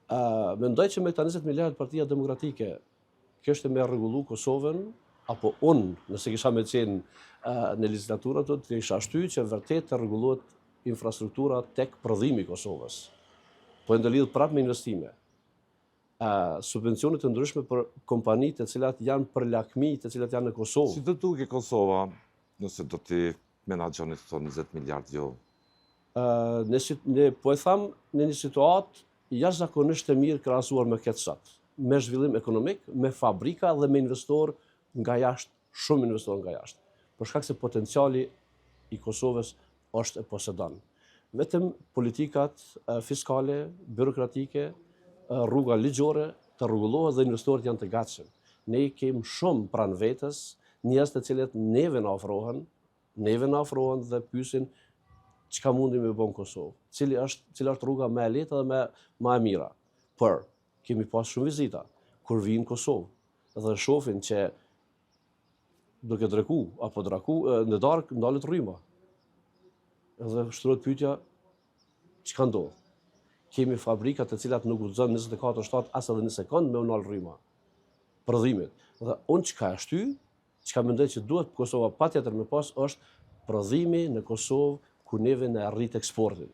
Mendoj që me këta 20 miliard Partia Demokratike kështë me rregullu Kosovën, apo unë, nëse kisha me qenë në legislaturën të kisha shty që vërtet të rregullohet infrastruktura tek prodhimi i Kosovës. Po e ndërlidh prapë me investime. Subvencionet të ndryshme për kompanitë të cilat janë për lakmi, të cilat janë në Kosovë. Si do duke Kosova nëse do t'i menaxhoni këto 20 miliard jo? Po e tham në një situatë jashtëzakonisht e mirë krahasuar me këtë sot, me zhvillim ekonomik, me fabrika dhe me investor nga jashtë, shumë investor nga jashtë. Për shkak se potenciali i Kosovës është e posedon. Vetëm politikat fiskale, birokratike, rruga ligjore të rregullohet dhe investorët janë të gatshëm. Ne kemi shumë pranë vetës njerëz të cilët neve na ofrohen dhe pyesin çka mundi me bën Kosovë, cila është rruga më e lehtë dhe më e mira. Por kemi pas shumë vizita kur vinë në Kosovë dhe shohin që duke dreku apo në darkë ndalet rryma. Edhe shtrohet pyetja çka ndodh. Kemi fabrika të cilat nuk guxon 24/7 as edhe një sekond me u ndal rryma. Prodhimit. Dhe unë çka e shty, çka mendoj që duhet Kosova patjetër me pas është prodhimi në Kosovë ku neve në arrit eksportin.